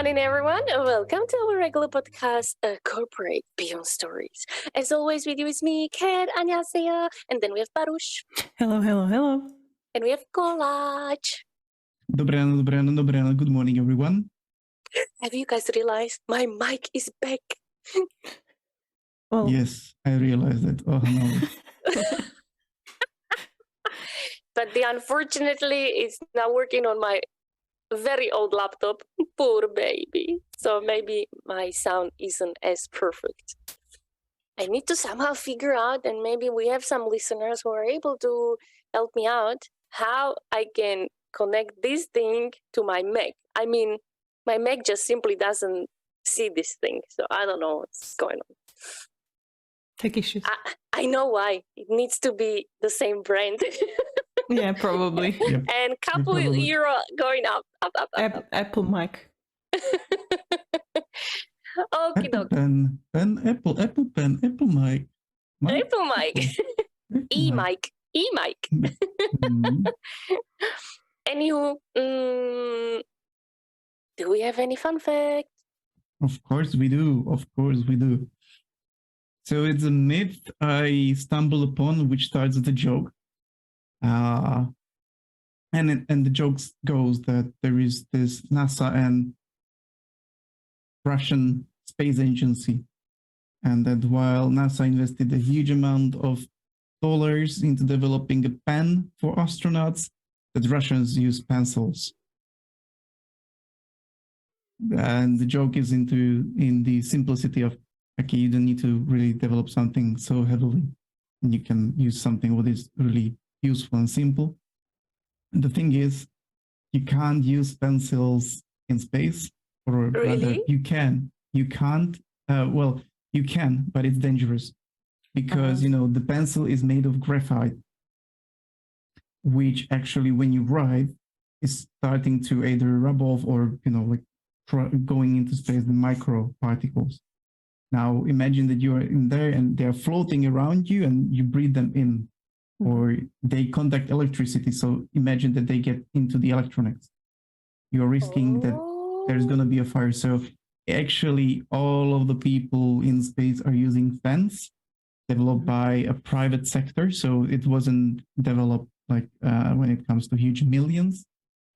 morning, everyone. Welcome to our regular podcast, Corporate Beyond Stories. As always, with you is me, Kat, 안녕하세요. And then we have Baruch. Hello, hello, hello. And we have Collage. Dobré ráno. Good morning, everyone. Have you guys realized my mic is back? Well, Yes, I realized that. Oh, no. But unfortunately, it's now working on my very old laptop. Poor baby. So maybe my sound isn't as perfect. I need to somehow figure out, and maybe we have some listeners who are able to help me out, how I can connect this thing to my Mac. I mean, my Mac just simply doesn't see this thing. So I don't know what's going on. tech issues. I know why. It needs to be the same brand. Yeah, probably. Yep. And couple Probably. euro going up. Apple mic. Okie Apple doke. pen, Apple pen, Apple mic. Apple mic. Apple E-mic. E-mic. Mhm. Anywho, do we have any fun fact? Of course we do. So it's a myth I stumbled upon, which starts with a joke. And the joke goes that there is this NASA and Russian space agency, and that while NASA invested a huge amount of dollars into developing a pen for astronauts, that Russians use pencils. And the joke is in the simplicity of, okay, you don't need to really develop something so heavily, and you can use something what is really useful and simple. And the thing is, you can't use pencils in space, or rather, Really? you can. You can't. Well, you can, but it's dangerous because the pencil is made of graphite, which actually, when you write, is starting to either rub off or going into space, the micro particles. Now imagine that you are in there and they're floating around you and you breathe them in, or they conduct electricity. So imagine that they get into the electronics. You're risking that there's going to be a fire. So actually, all of the people in space are using fans developed by a private sector. So it wasn't developed like when it comes to huge millions,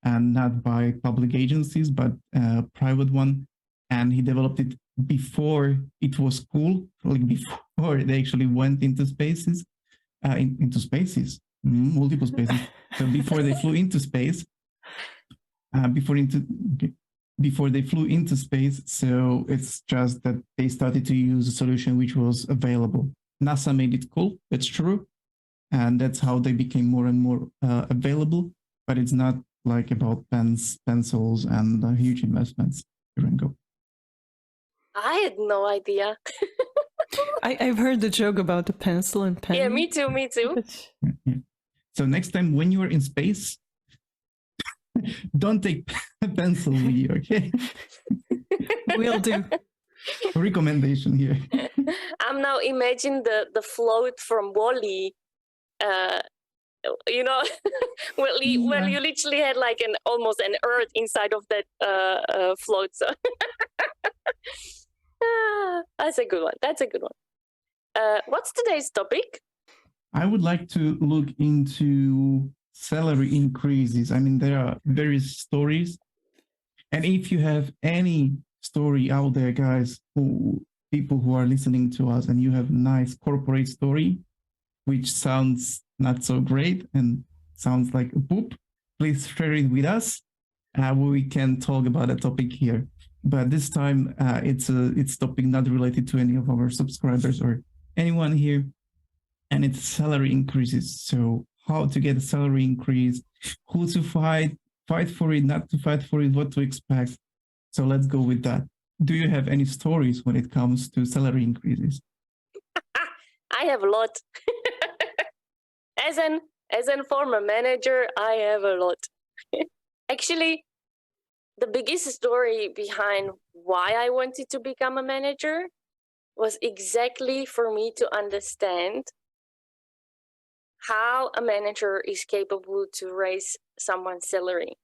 and not by public agencies, but a private one. And he developed it before it was cool, like before they actually went into spaces, multiple spaces. So before they flew into space, before they flew into space. So it's just that they started to use a solution which was available. NASA made it cool, that's true. And that's how they became more and more available. But it's not like about pencils and huge investments. Here and go. I had no idea. I've heard the joke about the pencil and pen. Yeah, me too. But Yeah. So next time when you are in space, don't take a pencil with you, okay? will do. Recommendation here. I'm now imagining the float from Wall-E. Where you literally had like almost an earth inside of that float. So that's a good one. What's today's topic? I would like to look into salary increases. I mean, there are various stories. And if you have any story out there, guys, people who are listening to us, and you have a nice corporate story, which sounds not so great and sounds like a poop, please share it with us. We can talk about a topic here. But this time, it's topic not related to any of our subscribers or anyone here, and it's salary increases. So how to get a salary increase, who to fight for it, not to fight for it, what to expect. So let's go with that. Do you have any stories when it comes to salary increases? I have a lot. As an former manager, I have a lot. Actually, the biggest story behind why I wanted to become a manager was exactly for me to understand how a manager is capable to raise someone's salary.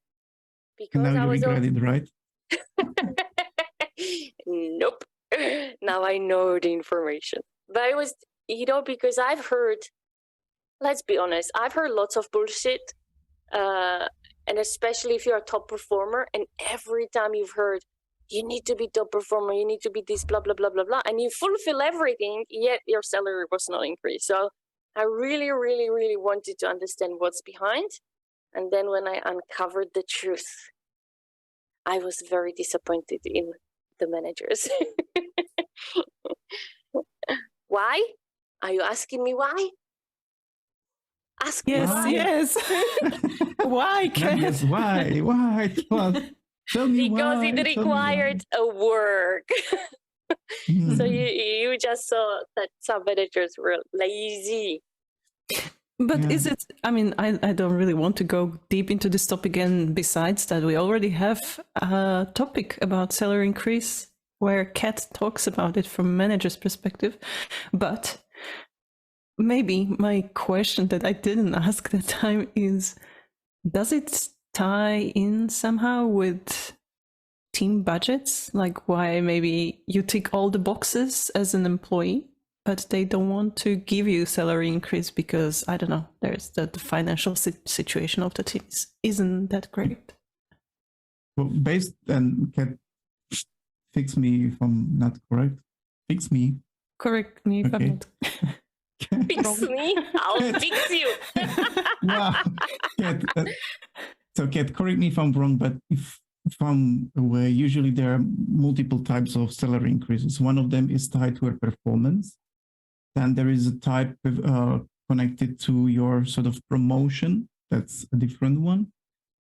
Because Now I you was regret it, right? Nope. Now I know the information. But I was, because I've heard, let's be honest, I've heard lots of bullshit. And especially if you're a top performer, and every time you've heard, you need to be top performer, you need to be this, blah, blah, blah, blah, blah, and you fulfill everything, yet your salary was not increased. So I really, really, really wanted to understand what's behind. And then when I uncovered the truth, I was very disappointed in the managers. Why? Are you asking me why? Ask me Yes, why. yes. Why, Kat? Yes, why? Why? Tell me Because why. it Tell me why. required a work. So Hmm. you just saw that some managers were lazy. But Yeah. is it, I mean, I don't really want to go deep into this topic again. Besides that, we already have a topic about salary increase where Kat talks about it from a manager's perspective. But maybe my question that I didn't ask that time is, does it tie in somehow with team budgets? Like why maybe you tick all the boxes as an employee, but they don't want to give you salary increase because, I don't know, there's the financial situation of the teams isn't that great. Well, based and Kat, fix me if I'm not correct. Fix me. Correct me if I'm Okay. not. Fix me, I'll fix you. Wow. Kat, so Kat, correct me if I'm wrong, but if I'm aware, usually there are multiple types of salary increases. One of them is tied to a performance. Then there is a type connected to your sort of promotion. That's a different one.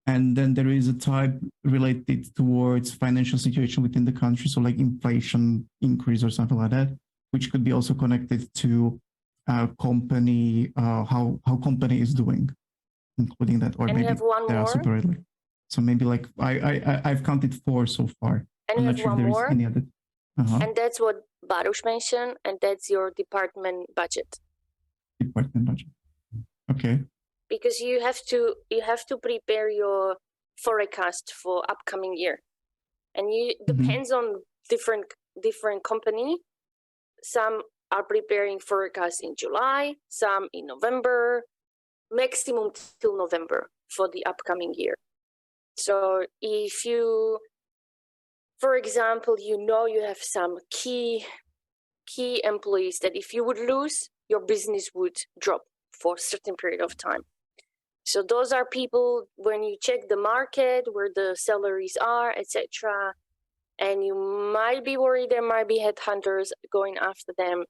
And then there is a type related towards financial situation within the country. So like inflation increase or something like that, which could be also connected to company, how company is doing, including that. Or And maybe you have one they are more. separately. So maybe like I've counted 4 so far. And I'm you not have sure if one there is more. any other. And that's what Baruch mentioned, and that's your department budget. Department budget. Okay. Because you have to prepare your forecast for upcoming year, and you depends on different company. Some are preparing forecast in July, some in November, maximum till November for the upcoming year. So if you, for example, you have some key employees that if you would lose, your business would drop for a certain period of time. So those are people, when you check the market, where the salaries are, etc., and you might be worried there might be headhunters going after them,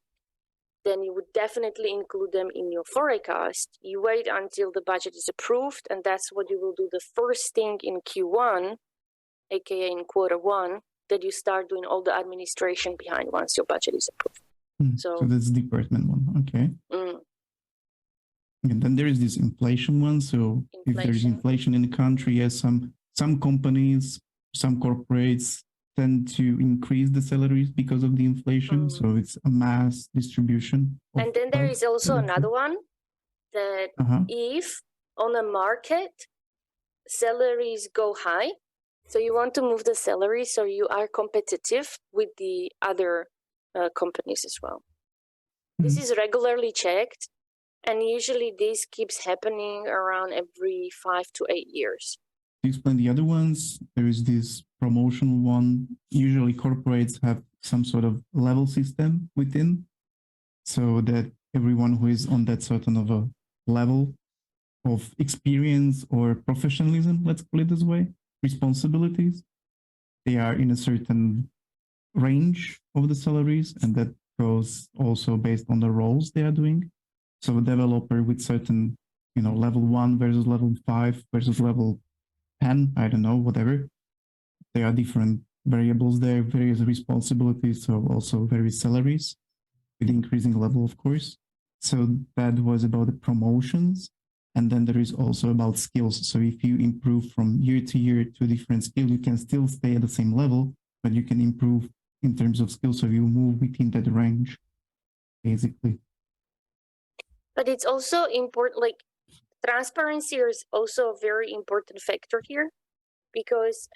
then you would definitely include them in your forecast. You wait until the budget is approved, and that's what you will do the first thing in Q1, aka in Q1, that you start doing all the administration behind once your budget is approved. So that's the department one. Okay. And then there is this inflation one. So if there is inflation in the country, yes, some companies, some corporates tend to increase the salaries because of the inflation. So it's a mass distribution. And then there is also another one that if on a market salaries go high, so you want to move the salary so you are competitive with the other companies as well. This is regularly checked, and usually this keeps happening around every 5 to 8 years. To explain the other ones, there is this promotional one. Usually corporates have some sort of level system within, so that everyone who is on that certain of a level of experience or professionalism, let's call it this way, responsibilities, they are in a certain range of the salaries, and that goes also based on the roles they are doing. So a developer with certain, level 1 versus level 5 versus level 10, I don't know, whatever. There are different variables there, various responsibilities, so also various salaries with increasing level, of course. So that was about the promotions. And then there is also about skills. So if you improve from year to year to a different skill, you can still stay at the same level, but you can improve in terms of skills. So you move within that range, basically. But it's also important, like transparency is also a very important factor here. because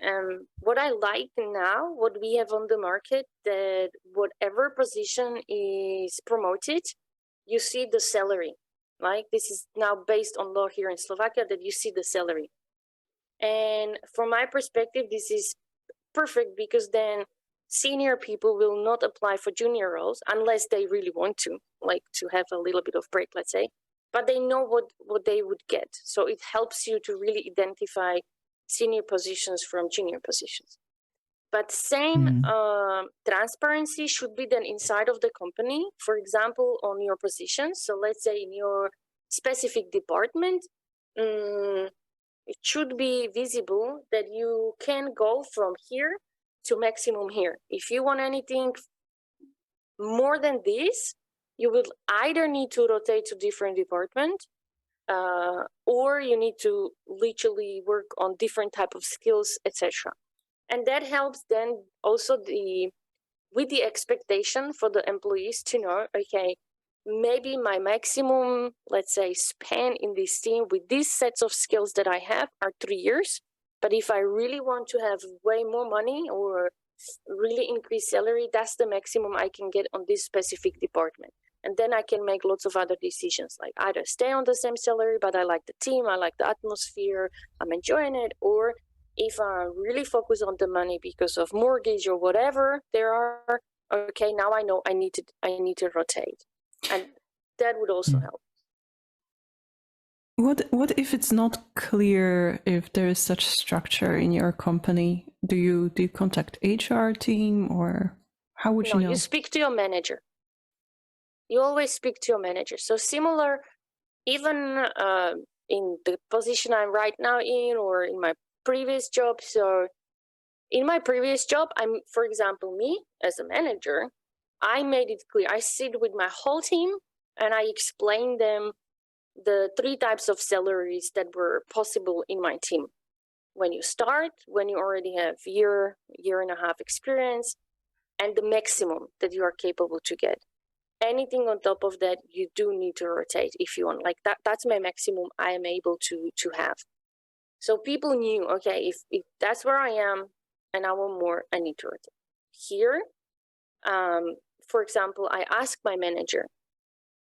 what I like now, what we have on the market, that whatever position is promoted, you see the salary. Like this is now based on law here in Slovakia, that you see the salary. And from my perspective, this is perfect, because then senior people will not apply for junior roles unless they really want to, like to have a little bit of break, let's say, but they know what they would get. So it helps you to really identify senior positions from junior positions. But same transparency should be then inside of the company. For example, on your positions. So let's say in your specific department, it should be visible that you can go from here to maximum here. If you want anything more than this, you will either need to rotate to different department, or you need to literally work on different type of skills, etc. And that helps then also with the expectation for the employees to know, okay, maybe my maximum, let's say, span in this team with these sets of skills that I have are 3 years. But if I really want to have way more money or really increase salary, that's the maximum I can get on this specific department. And then I can make lots of other decisions, like either stay on the same salary, but I like the team, I like the atmosphere, I'm enjoying it, or if I really focus on the money because of mortgage or whatever there are, okay, now I know I need to rotate. And that would also help. What if it's not clear if there is such structure in your company? Do you contact HR team, or how would you know? You speak to your manager. You always speak to your manager. So similar, even in the position I'm right now in, or in my previous job. So in my previous job, for example, me as a manager, I made it clear. I sit with my whole team and I explain them the 3 types of salaries that were possible in my team. When you start, when you already have year and a half experience, and the maximum that you are capable to get. Anything on top of that, you do need to rotate if you want. Like that's my maximum I am able to have. So people knew, okay, if that's where I am and I want more, I need to rotate. Here, for example, I asked my manager,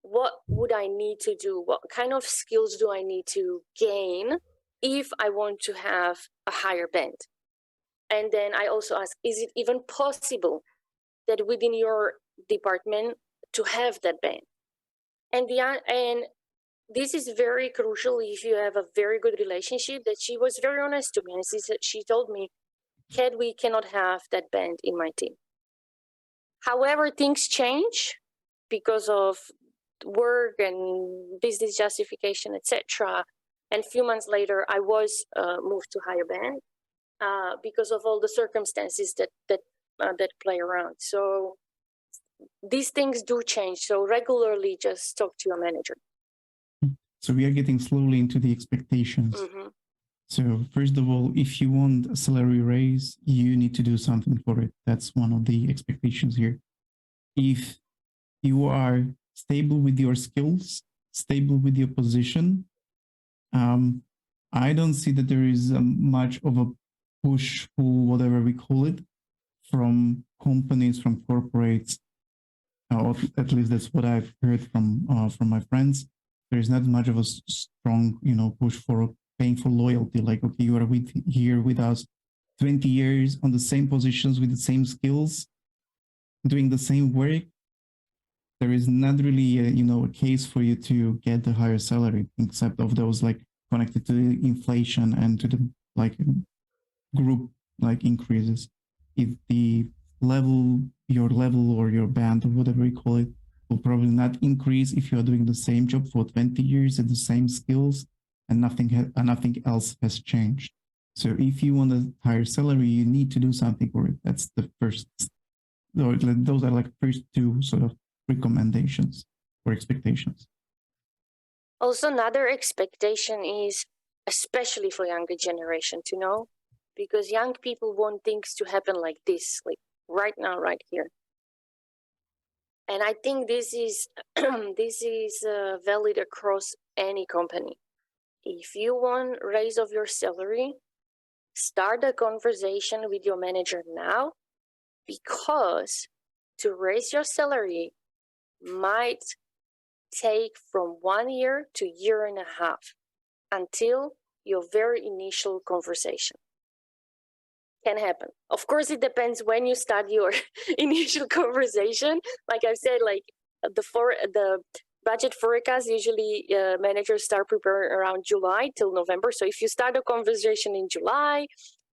what would I need to do? What kind of skills do I need to gain if I want to have a higher band? And then I also ask, is it even possible that within your department to have that band? And this is very crucial if you have a very good relationship, that she was very honest to me. And she told me, Kat, we cannot have that band in my team. However, things change because of work and business justification, etc. And a few months later, I was moved to higher band because of all the circumstances that play around. So these things do change. So regularly, just talk to your manager. So we are getting slowly into the expectations. Mm-hmm. So first of all, if you want a salary raise, you need to do something for it. That's one of the expectations here. If you are stable with your skills, stable with your position, I don't see that there is much of a push, pull, whatever we call it, from companies, from corporates. Or at least that's what I've heard from my friends. There is not much of a strong, push for paying for loyalty. Like, okay, you are here with us 20 years on the same positions with the same skills, doing the same work. There is not really a case for you to get the higher salary, except of those like connected to the inflation and to the like group like increases. If your level or your band or whatever you call it will probably not increase if you are doing the same job for 20 years and the same skills, and nothing else has changed. So if you want a higher salary, you need to do something for it. That's the first. Those are like first 2 sort of recommendations or expectations. Also, another expectation is, especially for younger generation, to know, because young people want things to happen like this, like right now, right here. And I think this is valid across any company. If you want raise of your salary, start a conversation with your manager now, because to raise your salary might take from 1 year to 1.5 years until your very initial conversation. Can happen. Of course, it depends when you start your initial conversation. Like I said, like the budget forecast, usually managers start preparing around July till November. So if you start a conversation in July,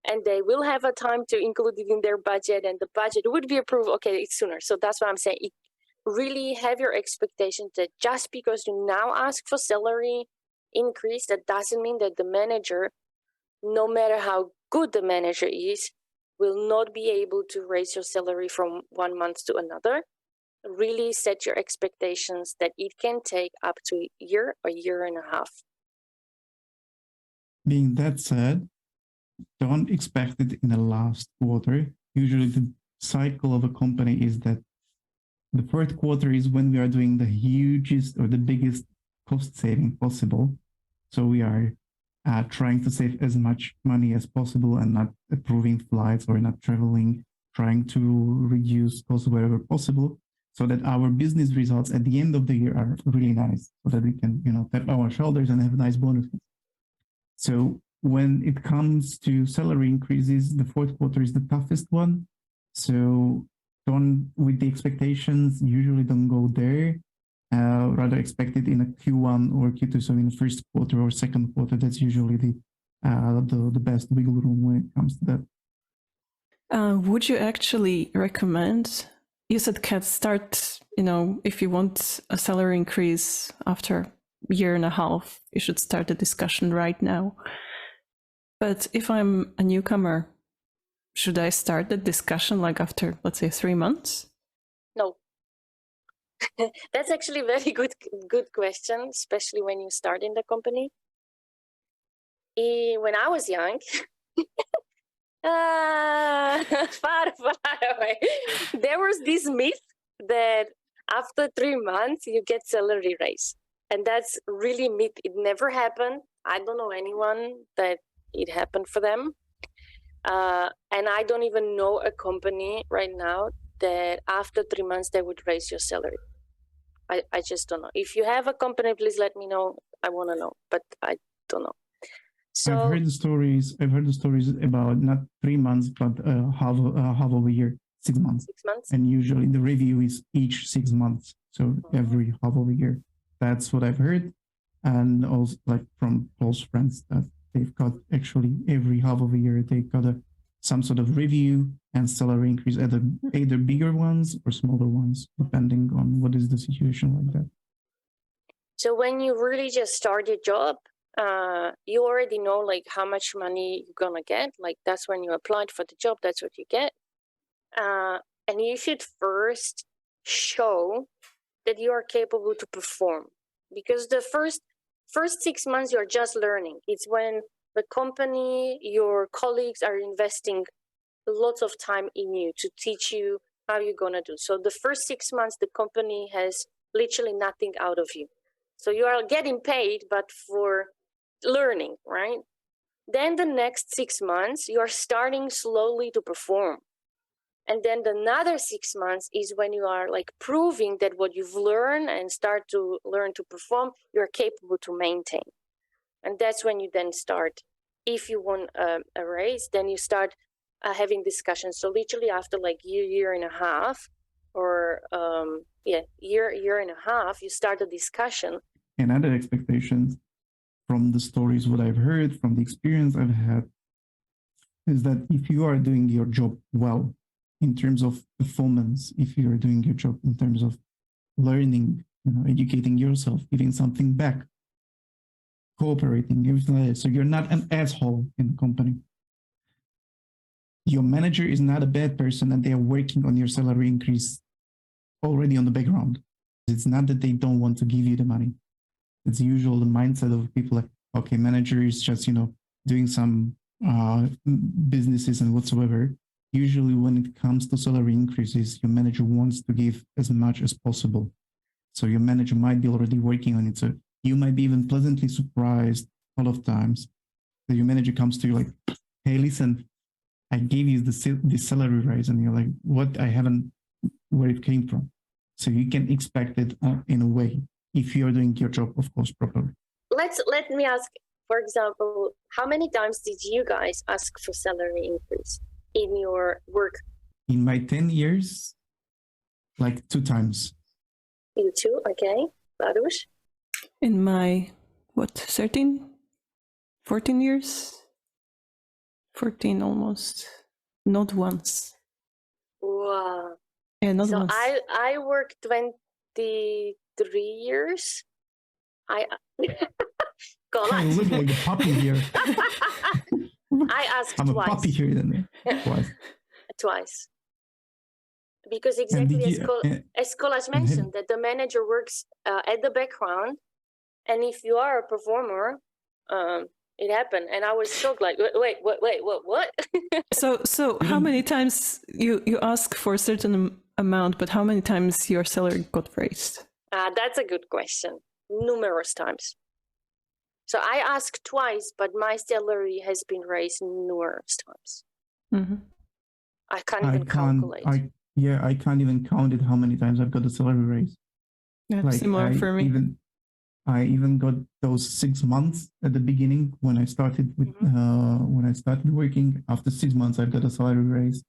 and they will have a time to include it in their budget, and the budget would be approved, okay, it's sooner. So that's why I'm saying, really have your expectations that just because you now ask for salary increase, that doesn't mean that the manager, no matter how good the manager is, will not be able to raise your salary from 1 month to another. Really set your expectations that it can take up to 1 year or 1.5 years. Being that said, don't expect it in the last quarter. Usually the cycle of a company is that the fourth quarter is when we are doing the hugest or the biggest cost saving possible. So we are trying to save as much money as possible and not approving flights or not traveling, trying to reduce costs wherever possible, so that our business results at the end of the year are really nice, so that we can, tap our shoulders and have nice bonuses. So when it comes to salary increases, the fourth quarter is the toughest one. So don't, with the expectations, usually don't go there. Rather expect it in a Q1 or Q2. So in the first quarter or second quarter, that's usually the best wiggle room when it comes to that. Would you actually recommend? You said, Kat, start. If you want a salary increase after 1.5 years, you should start the discussion right now. But if I'm a newcomer, should I start the discussion like after, let's say, 3 months? No. That's actually a very good question, especially when you start in the company. When I was young, far away, there was this myth that after 3 months you get salary raise, and that's really myth. It never happened. I don't know anyone that it happened for them, and I don't even know a company right now that after 3 months they would raise your salary. I just don't know. If you have a company, please let me know. I want to know, but I don't know. So I've heard the stories about not 3 months, but half of a year, 6 months. 6 months. And usually the review is each 6 months. So every half of a year. That's what I've heard. And also like from close friends that they've got actually every half of a year, they got some sort of review and salary increase, either bigger ones or smaller ones, depending on what is the situation like that. So when you really just start your job, you already know like how much money you're gonna get. Like that's when you applied for the job, that's what you get. And you should first show that you are capable to perform, because the first 6 months you're just learning. It's when the company, your colleagues are investing lots of time in you to teach you how you're gonna do. So the first 6 months the company has literally nothing out of you. So you are getting paid, but for learning, right? Then the next 6 months, you are starting slowly to perform. And then another 6 months is when you are like proving that what you've learned and start to learn to perform, you're capable to maintain. And that's when you then start. If you want a raise, then you start having discussions. So literally after like year and a half, or year and a half, you start a discussion. And other expectations from the stories, what I've heard, from the experience I've had, is that if you are doing your job well in terms of performance, if you are doing your job in terms of learning, educating yourself, giving something back, cooperating, everything like that, so you're not an asshole in the company. Your manager is not a bad person and they are working on your salary increase already on the background. It's not that they don't want to give you the money. It's usual the mindset of people like, okay, manager is just, doing some businesses and whatsoever. Usually when it comes to salary increases, your manager wants to give as much as possible. So your manager might be already working on it. So you might be even pleasantly surprised a lot of times that your manager comes to you like, hey, listen, I gave you the salary raise, and you're like, what? I haven't where it came from. So you can expect it in a way if you're doing your job, of course, properly. Let me ask, for example, how many times did you guys ask for salary increase in your work? In my 10 years, like 2 times. You too, okay. Baruch? In my, 13? 14 years? 14 almost. Not once. Wow. Yeah, not So once. I worked 23 years. I I look like a puppy here. I asked I'm a twice. puppy here then. Twice. Twice. Because And exactly did you, as Kolas mentioned, that the manager works at the background, and if you are a performer, it happened. And I was shocked, like, wait, what? So how many times you ask for a certain amount, but how many times your salary got raised? That's a good question. Numerous times. So I asked twice, but my salary has been raised numerous times. Mm-hmm. I can't even calculate. I can't even count it how many times I've got a salary raise. Yeah, like, similar for me. I even got those 6 months at the beginning when I started with when I started working. After 6 months, I got a salary raise.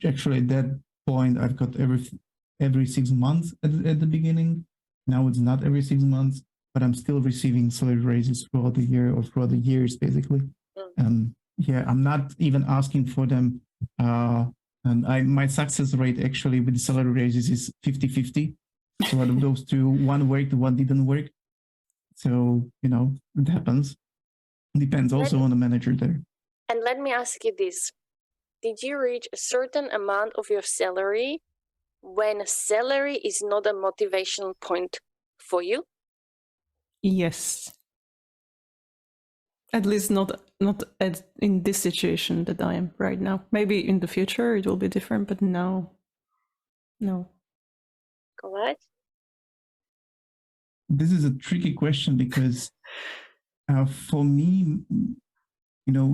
Actually, at that point, I've got every 6 months at the beginning. Now it's not every 6 months, but I'm still receiving salary raises throughout the year or throughout the years, basically. Yeah, I'm not even asking for them. And my success rate actually with the salary raises is 50-50. So out of those two, one worked, one didn't work. So, it happens. Depends also on the manager there. And let me ask you this. Did you reach a certain amount of your salary when a salary is not a motivation point for you? Yes. At least not in this situation that I am right now. Maybe in the future it will be different, but now, no. Correct? This is a tricky question because for me,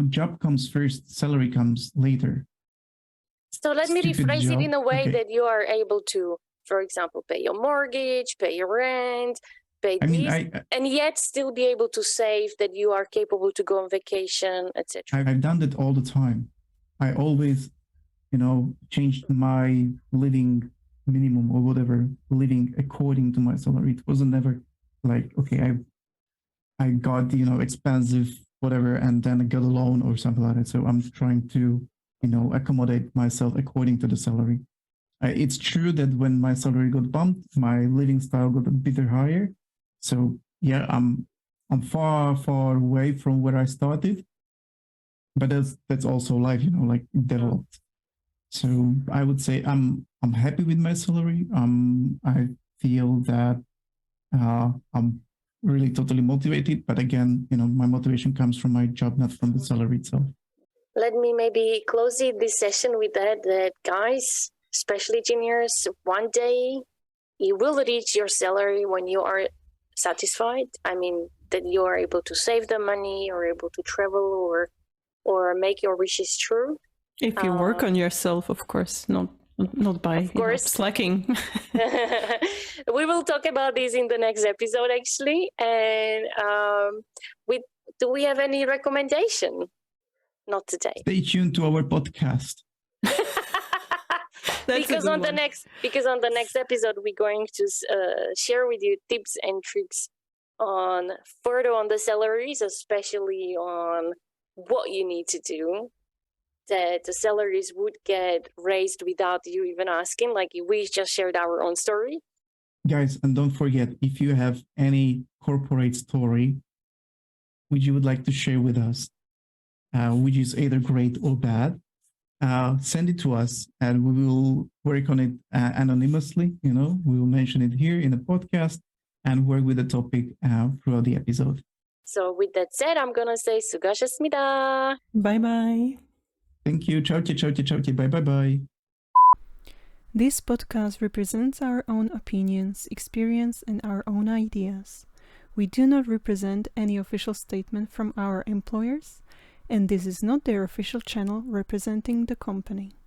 job comes first, salary comes later. So let me rephrase it in a way that you are able to, for example, pay your mortgage, pay your rent, pay and yet still be able to save, that you are capable to go on vacation, etc. I've done that all the time. I always, changed my living minimum or whatever, living according to my salary. It wasn't never like, okay, I got, expensive whatever, and then I got a loan or something like that. So I'm trying to, accommodate myself according to the salary. It's true that when my salary got bumped, my living style got a bit higher. So yeah, I'm far away from where I started, but that's also life, like developed. So I would say I'm happy with my salary. I feel that I'm really totally motivated, but again, my motivation comes from my job, not from the salary itself. Let me maybe close this session with that guys, especially juniors, one day you will reach your salary when you are satisfied. I mean, that you are able to save the money or able to travel or make your wishes true. If you work on yourself, of course, not by slacking. We will talk about this in the next episode, actually. And do we have any recommendation? Not today. Stay tuned to our podcast. because on the next episode we're going to share with you tips and tricks on further on the salaries, especially on what you need to do that the salaries would get raised without you even asking. Like we just shared our own story. Guys, and don't forget, if you have any corporate story which you would like to share with us, which is either great or bad, send it to us and we will work on it anonymously. We will mention it here in the podcast and work with the topic throughout the episode. So with that said, I'm going to say 수고하셨습니다. Bye-bye. Thank you. Ciao, bye-bye. This podcast represents our own opinions, experience, and our own ideas. We do not represent any official statement from our employers, and this is not their official channel representing the company.